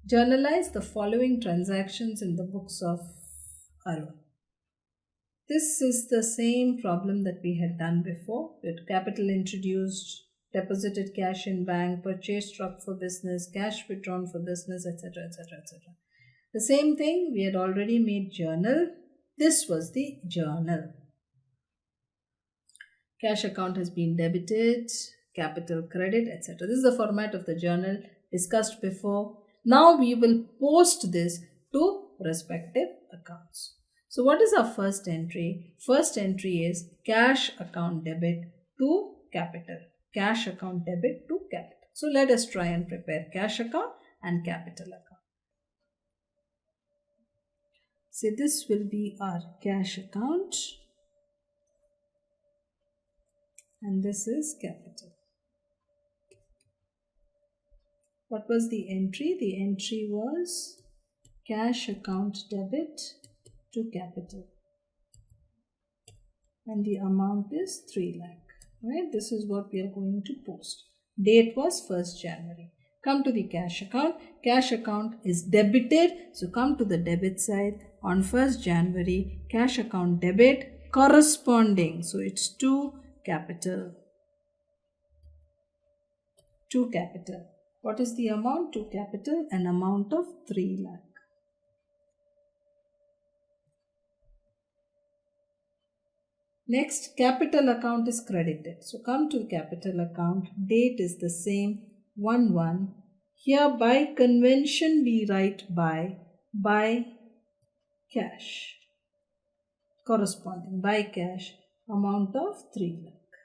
Journalize the following transactions in the books of Arun. This is the same problem that we had done before, with capital introduced, deposited cash in bank, purchased truck for business, cash withdrawn for business, etc., etc., etc. The same thing, we had already made journal. This was the journal. Cash account has been debited, capital credit, etc. This is the format of the journal discussed before. Now we will post this to respective accounts. So what is our first entry? First entry is cash account debit to capital. Cash account debit to capital. So let us try and prepare cash account and capital account. So this will be our cash account and this is capital. What was the entry? The entry was cash account debit to capital and the amount is 3 lakh. Right? This is what we are going to post. Date was 1st January. Come to the cash account. Cash account is debited. So come to the debit side. On 1st January, cash account debit corresponding. So it's to capital. To capital. What is the amount to capital? An amount of 3 lakh. Next, capital account is credited. So come to capital account. Date is the same, 1/1. Here by convention we write by cash. Corresponding by cash, amount of 3 lakh.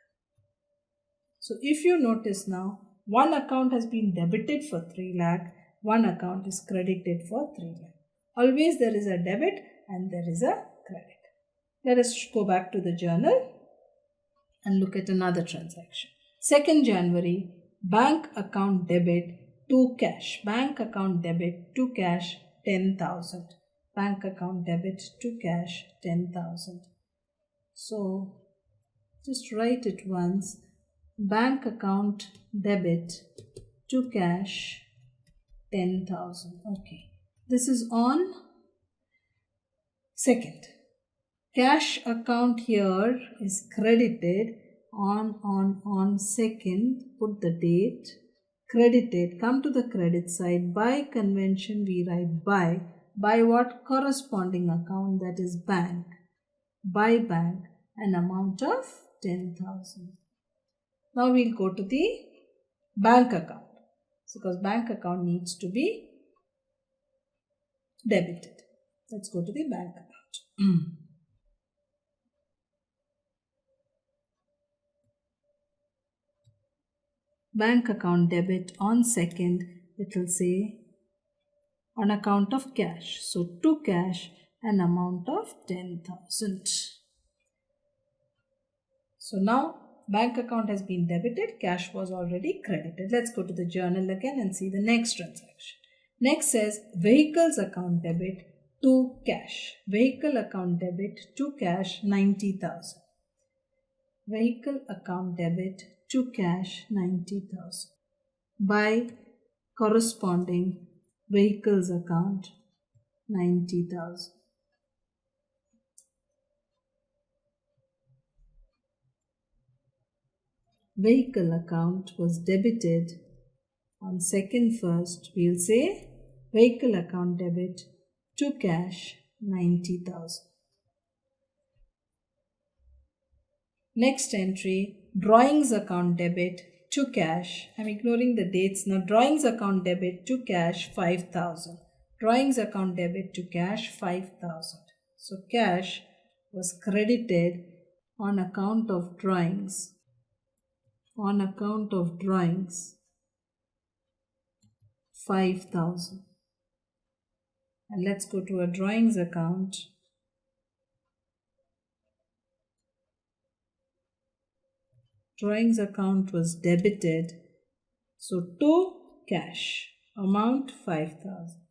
So if you notice now, one account has been debited for 3 lakh, one account is credited for 3 lakh. Always there is a debit and there is a credit. Let us go back to the journal and look at another transaction. 2nd January, bank account debit to cash. Bank account debit to cash 10,000. Bank account debit to cash 10,000. So just write it once. Bank account debit to cash 10,000. Okay. This is on 2nd. Cash account here is credited on 2nd. Put the date. Credited. Come to the credit side. By convention we write by. By what? Corresponding account, that is bank. By bank, an amount of 10,000. Now we'll go to the bank account. Because bank account needs to be debited. Let's go to the bank account. Bank account debit on 2nd, it will say on account of cash. So to cash, an amount of 10,000. So now bank account has been debited, cash was already credited. Let's go to the journal again and see the next transaction. Next says vehicles account debit to cash. Vehicle account debit to cash 90,000. Vehicle account debit to cash 90,000. By corresponding vehicles account 90,000. Vehicle account was debited on 2nd first. We'll say vehicle account debit to cash 90,000. Next entry, drawings account debit to cash. I'm ignoring the dates now. Drawings account debit to cash 5,000. Drawings account debit to cash 5,000. So cash was credited on account of drawings. On account of drawings 5,000. And let's go to a drawings account. Drawings account was debited. So to cash, amount 5,000.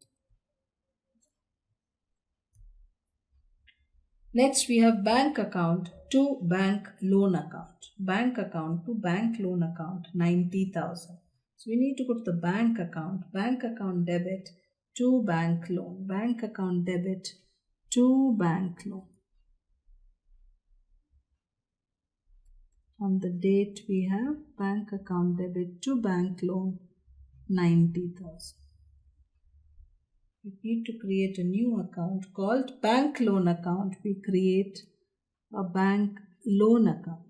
Next we have bank account to bank loan account. Bank account to bank loan account 90,000. So we need to go to the bank account. Bank account debit to bank loan. Bank account debit to bank loan. On the date we have bank account debit to bank loan 90,000. We need to create a new account called bank loan account. We create a bank loan account.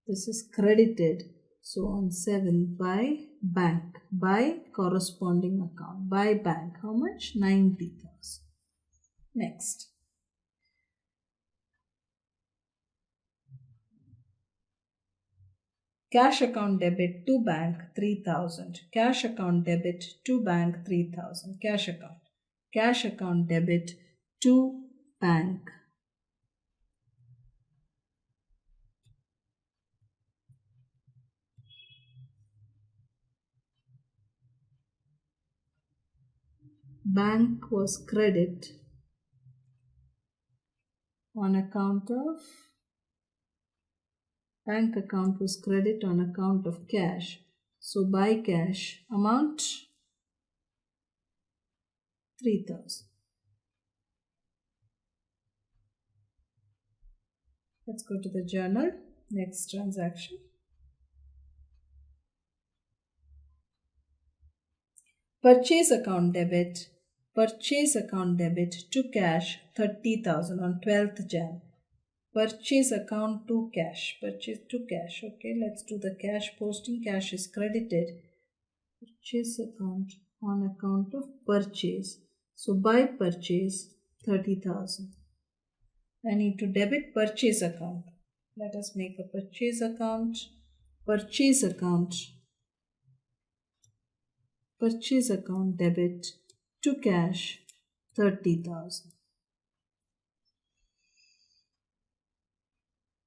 This is credited. So on 7 by bank, by corresponding account, by bank. How much? 90,000. Next. Cash account debit to bank 3,000. Cash account debit to bank 3,000. Cash account. Cash account debit to bank. Bank was credit on account of bank account was credit on account of cash. So by cash amount 3,000. Let's go to the journal. Next transaction. Purchase account debit. Purchase account debit to cash 30,000 on 12th Jan. Purchase account to cash. Purchase to cash. Okay, let's do the cash posting. Cash is credited. Purchase account on account of purchase. So by purchase 30,000. I need to debit purchase account. Let us make a purchase account. Purchase account. Purchase account debit to cash 30,000.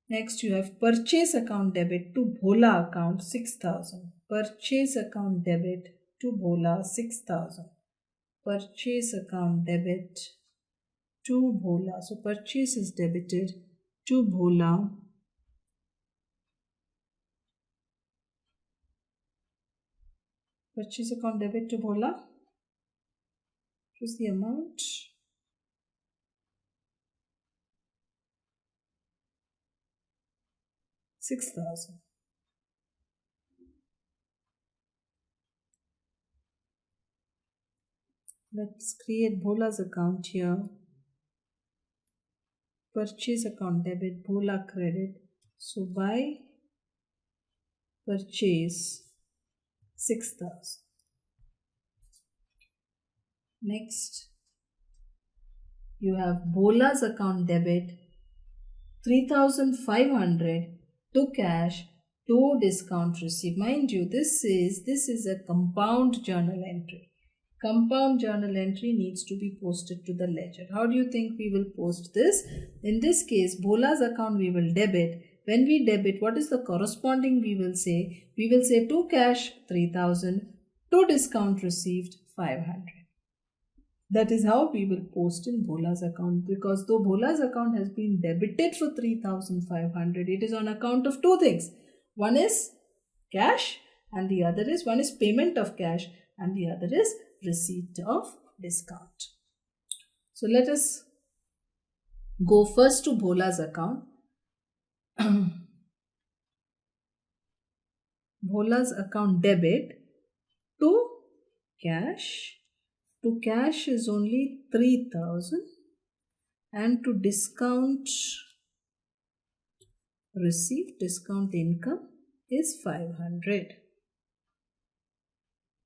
Next you have purchase account debit to Bhola account 6,000. Purchase account debit to Bhola 6,000. Purchase account debit to Bhola. So purchase is debited to Bhola. Purchase account debit to Bhola. What is the amount? 6,000. Let's create Bhola's account here. Purchase account debit, Bhola credit. So by purchase 6,000. Next, you have Bhola's account debit 3,500 to cash to discount received. Mind you, this is a compound journal entry. Compound journal entry needs to be posted to the ledger. How do you think we will post this? In this case, Bhola's account we will debit. When we debit, what is the corresponding we will say? We will say to cash 3,000, to discount received 500. That is how we will post in Bhola's account, because though Bhola's account has been debited for 3,500, it is on account of two things. One is cash and the other is, one is payment of cash and the other is receipt of discount. So let us go first to Bhola's account. Bhola's account debit to cash. To cash is only 3,000 and to discount receipt, discount income is 500.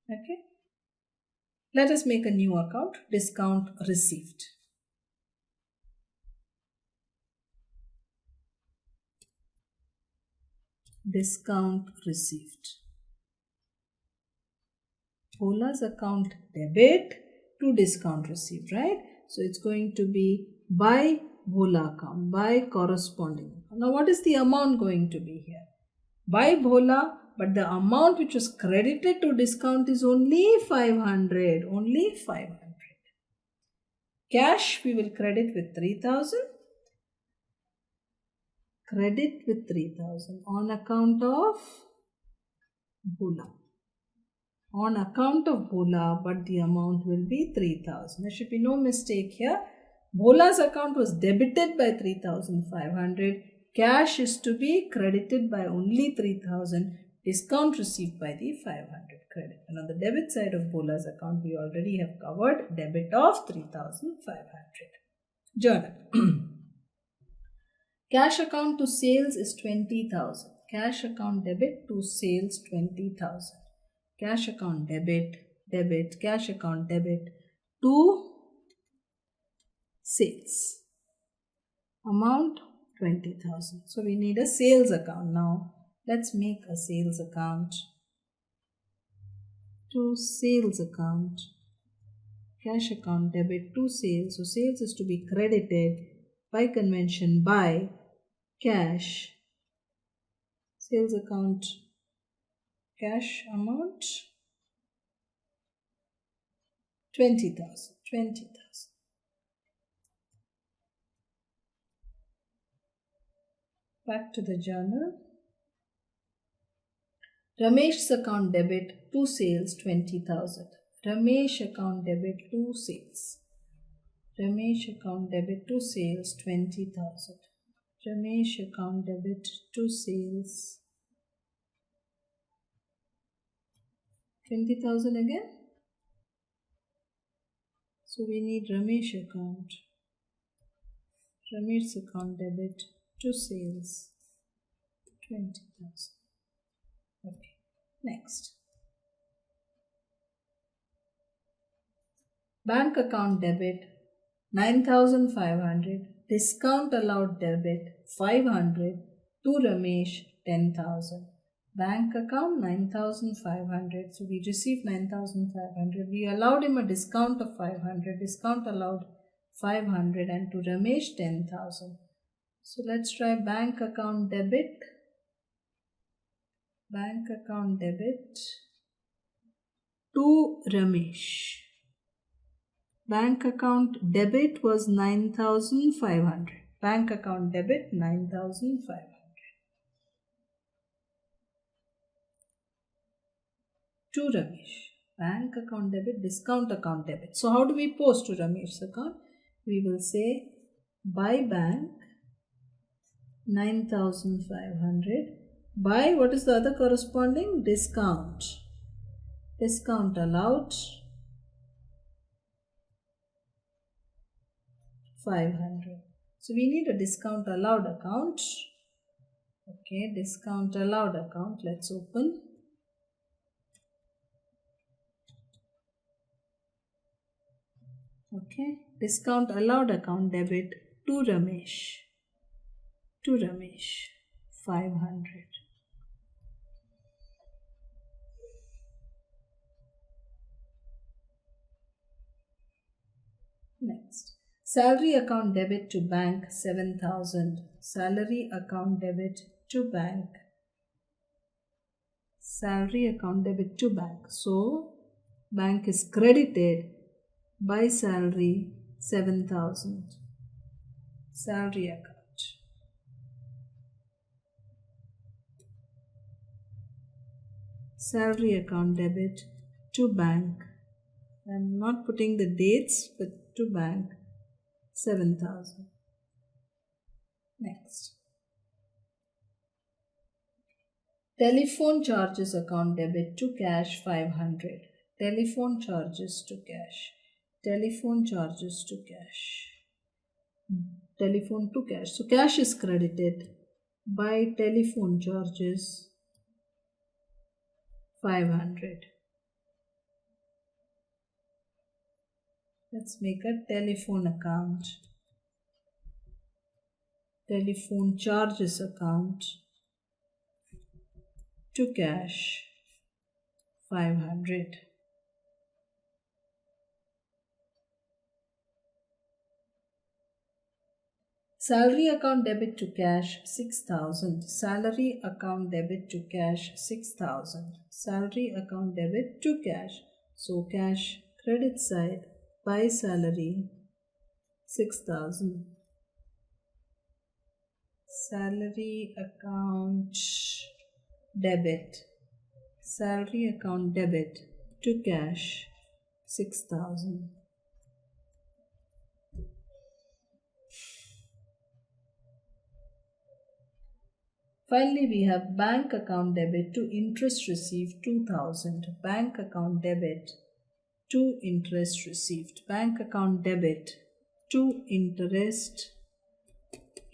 Okay. Let us make a new account, discount received. Discount received. Bhola's account debit to discount received, right? So it's going to be by Bhola account, by corresponding account. Now what is the amount going to be here? By Bhola, but the amount which was credited to discount is only 500. Only 500. Cash we will credit with 3,000. Credit with 3,000 on account of Bhola. on account of Bhola, but the amount will be 3,000. There should be no mistake here. Bhola's account was debited by 3,500. Cash is to be credited by only 3,000. Discount received by the 500 credit. And on the debit side of Bhola's account, we already have covered debit of 3,500. Journal. Cash account to sales is 20,000. Cash account debit to sales 20,000. Cash account debit, cash account debit to sales. Amount 20,000. So we need a sales account now. Let's make a sales account. To sales account. Cash account debit to sales. So sales is to be credited by convention by cash. Sales account cash amount 20,000. Back to the journal. Ramesh's account debit to sales 20,000. Ramesh account debit to sales. Ramesh account debit to sales 20,000. Ramesh account debit to sales 20,000 again. So we need Ramesh account. Ramesh's account debit to sales 20,000. Okay, next. Bank account debit 9,500. Discount allowed debit 500 to Ramesh 10,000. Bank account 9,500. So we received 9,500. We allowed him a discount of 500. Discount allowed 500 and to Ramesh 10,000. So let's try bank account debit. Bank account debit to Ramesh. Bank account debit was 9,500. Bank account debit 9,500. To Ramesh. Bank account debit, discount account debit. So how do we post to Ramesh's account? We will say by bank 9,500. By what is the other corresponding? Discount. Discount allowed 500. So we need a discount allowed account. Okay, discount allowed account. Let's open. Okay, discount allowed account debit to Ramesh. To Ramesh 500. Next. Salary account debit to bank 7,000. Salary account debit to bank. Salary account debit to bank. So bank is credited by salary 7,000. Salary account. Salary account debit to bank. I'm not putting the dates, but to bank 7,000. Next. Telephone charges account debit to cash 500. Telephone charges to cash. Telephone charges to cash. Telephone to cash. So cash is credited by telephone charges 500. Let's make a telephone account. Telephone charges account to cash 500. Salary account debit to cash 6,000. Salary account debit to cash 6,000. Salary account debit to cash. So cash credit side by salary 6,000. Salary account debit. Salary account debit to cash 6,000. Finally, we have bank account debit to interest received 2,000. Bank account debit to interest received. Bank account debit to interest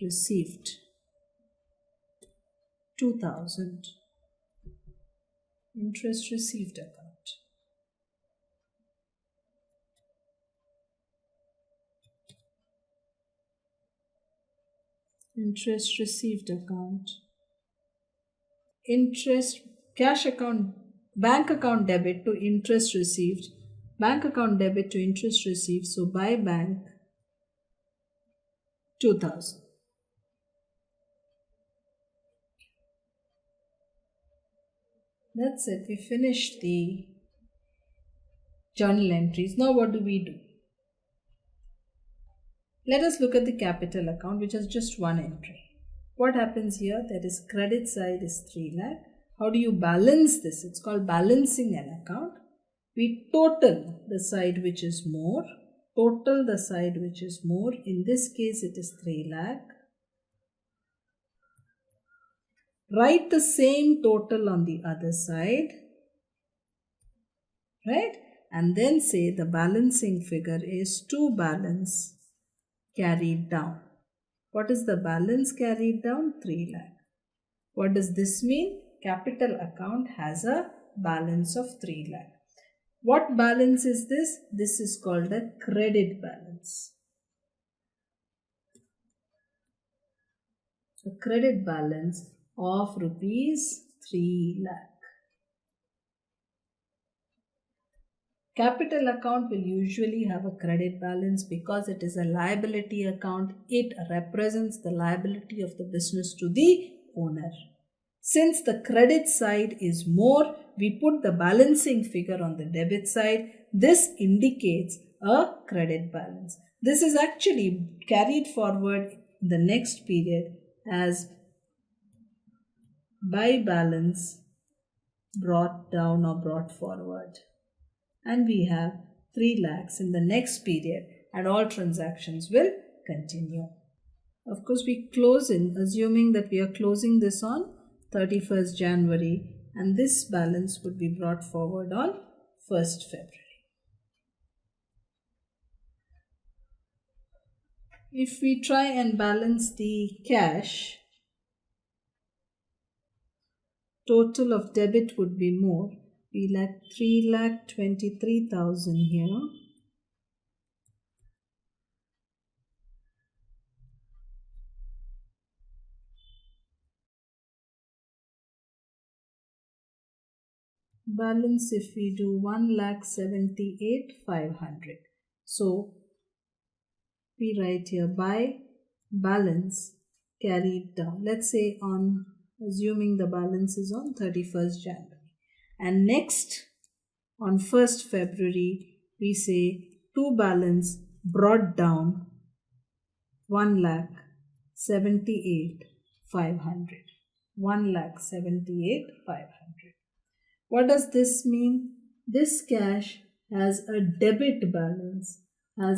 received 2,000. Interest received account. Interest received account. Interest cash account, bank account debit to interest received. Bank account debit to interest received. So by bank 2,000. That's it. We finished the journal entries. Now what do we do? Let us look at the capital account, which has just one entry. What happens here? That is credit side is 3 lakh. How do you balance this? It's called balancing an account. We total the side which is more. Total the side which is more. In this case, it is 3 lakh. Write the same total on the other side. Right? And then say the balancing figure is to balance carried down. What is the balance carried down? 3 lakh. What does this mean? Capital account has a balance of 3 lakh. What balance is this? This is called a credit balance. A credit balance of rupees 3 lakh. Capital account will usually have a credit balance because it is a liability account. It represents the liability of the business to the owner. Since the credit side is more, we put the balancing figure on the debit side. This indicates a credit balance. This is actually carried forward in the next period as by balance brought down or brought forward. And we have 3 lakhs in the next period and all transactions will continue. Of course, we close in assuming that we are closing this on 31st January and this balance would be brought forward on 1st February. If we try and balance the cash, total of debit would be more. We lack 3,23,000 here. Balance if we do 1,78,500. So we write here by balance carried down. Let's say on assuming the balance is on 31st January. And next on 1st February we say to balance brought down 1,78,500. 1,78,500. What does this mean? This cash has a debit balance. Why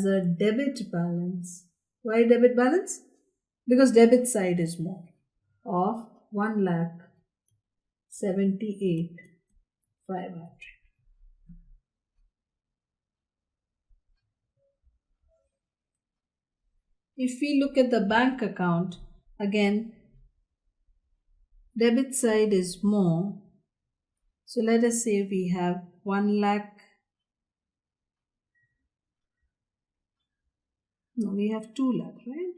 debit balance? Because debit side is more of 1,78,500. If we look at the bank account, again, debit side is more. So let us say we have 1 lakh. No, we have 2 lakh, right?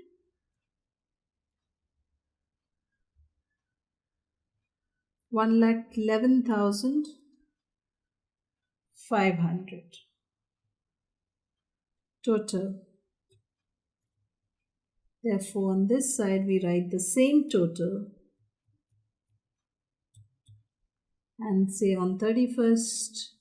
1,11,500 total. Therefore, on this side we write the same total and say on 31st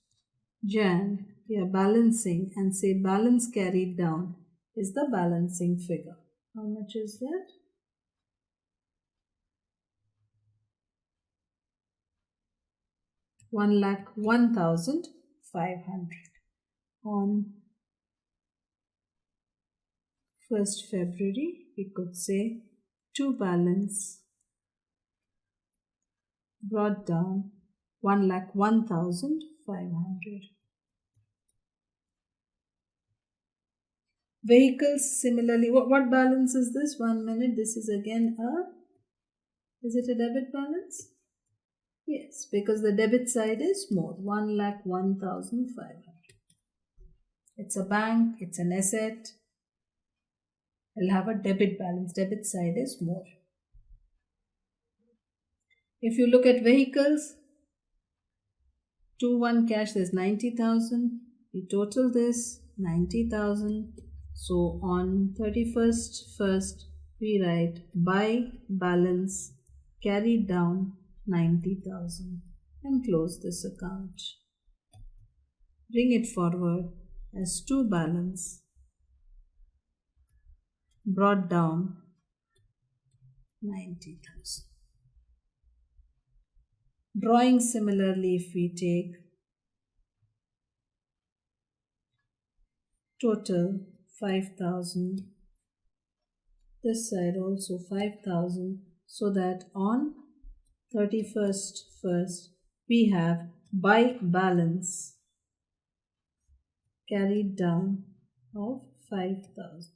Jan we are balancing and say balance carried down is the balancing figure. How much is that? $1,01,500. 500. On 1st February, we could say to balance brought down 1,01,500. Vehicles similarly, what balance is this? 1 minute. This is again is it a debit balance? Yes, because the debit side is more, 1,01,500. It's a bank, it's an asset. It'll have a debit balance. Debit side is more. If you look at vehicles, 2-1 cash, there's 90,000. We total this 90,000. So on 31st, first, we write by balance carried down 90,000 and close this account. Bring it forward as to balance brought down 90,000. Drawing similarly, if we take total 5,000, this side also 5,000, so that on 31st first we have by balance carried down of 5,000.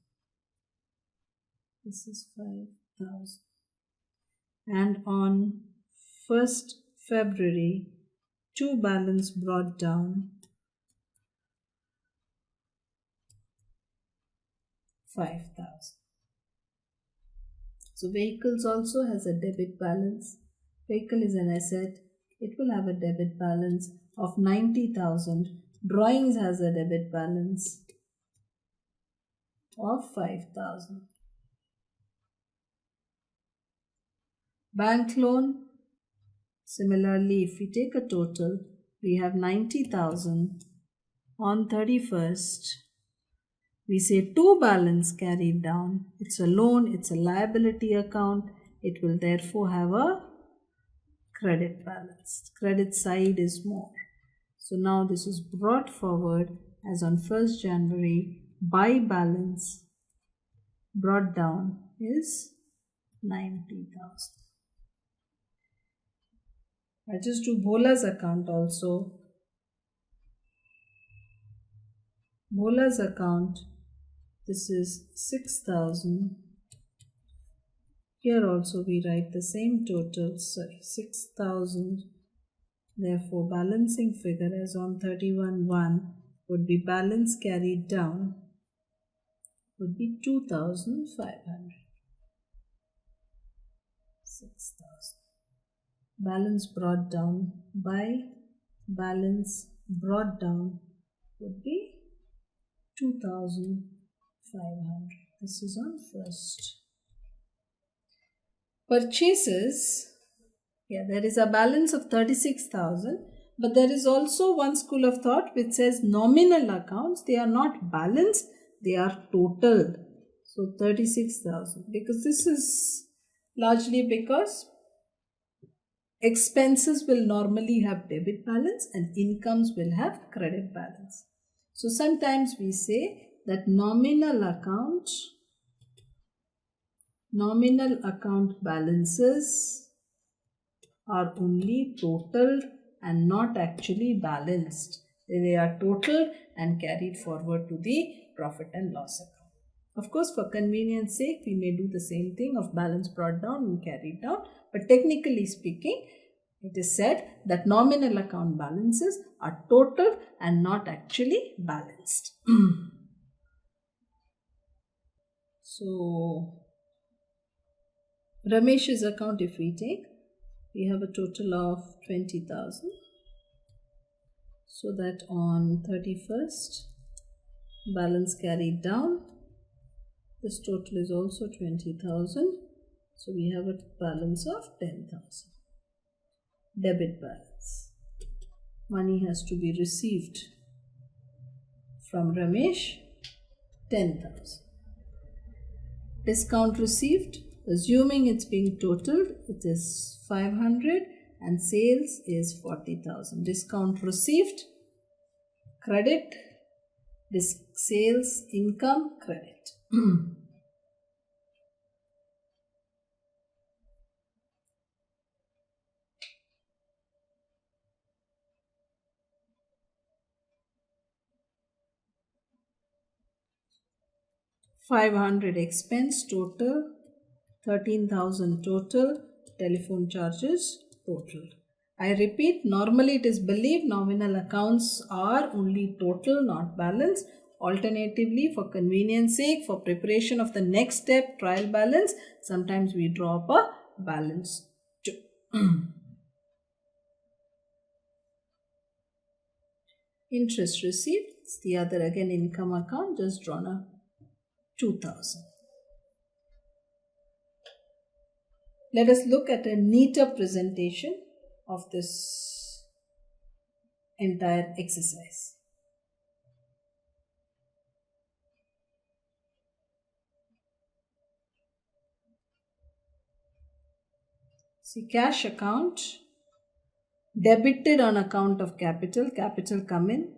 This is 5,000. And on 1st February, to balance brought down 5,000. So vehicles also has a debit balance. Vehicle is an asset. It will have a debit balance of 90,000. Drawings has a debit balance of 5,000. Bank loan, similarly, if we take a total, we have 90,000. On 31st, we say to balance carried down. It's a loan, it's a liability account. It will therefore have a credit balance. Credit side is more. So now this is brought forward as on 1st January, by balance brought down is 90,000. I just do Bhola's account also. Bhola's account, this is 6,000. Here also we write the same total, 6,000. Therefore, balancing figure as on 31/1 would be balance carried down would be 2,500. 6,000. Balance brought down by balance brought down would be 2,500. This is on 1st. Purchases, there is a balance of 36,000, but there is also one school of thought which says nominal accounts, they are not balanced, they are totaled. So 36,000, because this is largely because expenses will normally have debit balance and incomes will have credit balance. So sometimes we say that nominal account balances are only totaled and not actually balanced. They are totaled and carried forward to the profit and loss account. Of course, for convenience sake, we may do the same thing of balance brought down and carried down. But technically speaking, it is said that nominal account balances are totaled and not actually balanced. So, Ramesh's account, if we take, we have a total of 20,000. So that on 31st, balance carried down. This total is also 20,000. So we have a balance of 10,000. Debit balance. Money has to be received from Ramesh, 10,000. Discount received, assuming it's being totaled, it is 500 and sales is 40,000. Discount received credit, this sales income credit. $500 expense total, 13,000 total, telephone charges total. I repeat, normally it is believed nominal accounts are only total, not balance. Alternatively, for convenience sake, for preparation of the next step, trial balance, sometimes we draw up a balance too. Interest received, it's the other again income account, just drawn a 2,000. Let us look at a neater presentation of this entire exercise. See, cash account debited on account of capital come in,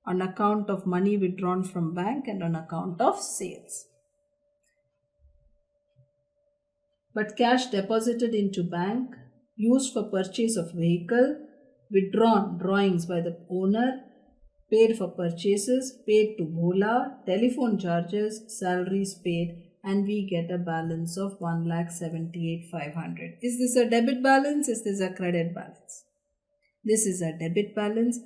on account of money withdrawn from bank and on account of sales. But cash deposited into bank, used for purchase of vehicle, withdrawn drawings by the owner, paid for purchases, paid to Bhola, telephone charges, salaries paid, and we get a balance of 1,78,500. Is this a debit balance? Is this a credit balance? This is a debit balance.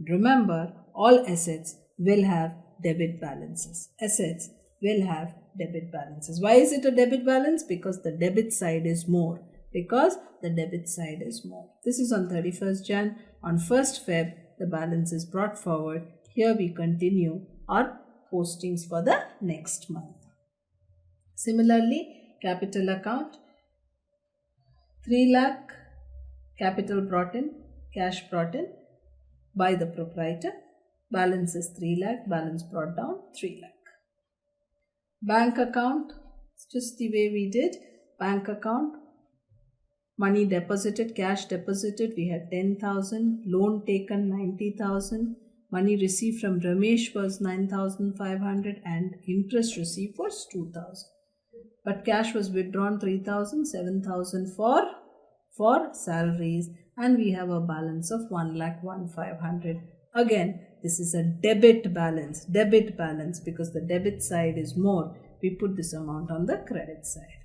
Remember, all assets will have debit balances. Assets will have debit balances. Why is it a debit balance? Because the debit side is more. Because the debit side is more. This is on 31st Jan. On 1st Feb, the balance is brought forward. Here we continue our postings for the next month. Similarly, capital account, 3 lakh, capital brought in, cash brought in by the proprietor. Balance is 3 lakh, balance brought down 3 lakh. Bank account, it's just the way we did. Bank account, money deposited, cash deposited, we had 10,000, loan taken 90,000, money received from Ramesh was 9,500 and interest received was 2,000. But cash was withdrawn 3,000, 7,000 for salaries, and we have a balance of 1,01,500. Again, this is a debit balance because the debit side is more. We put this amount on the credit side.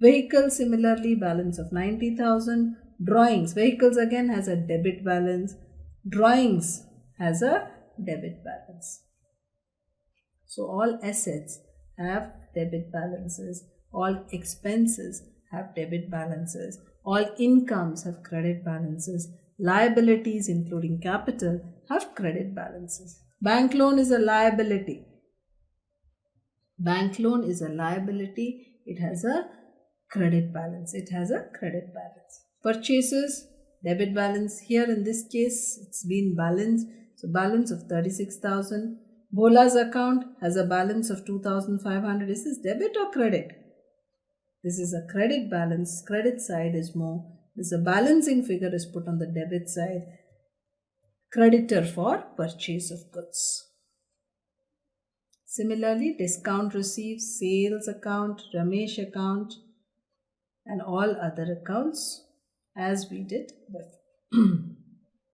Vehicle, similarly, balance of 90,000. Drawings, vehicles again has a debit balance. Drawings has a debit balance. So all assets have debit balances. All expenses have debit balances. All incomes have credit balances. Liabilities, including capital, have credit balances. Bank loan is a liability. Bank loan is a liability. It has a credit balance. Purchases, debit balance. Here in this case, it's been balanced. So balance of 36,000. Bhola's account has a balance of 2,500. Is this debit or credit? This is a credit balance. Credit side is more. This a balancing figure is put on the debit side. Creditor for purchase of goods. Similarly, discount received, sales account, Ramesh account, and all other accounts as we did before.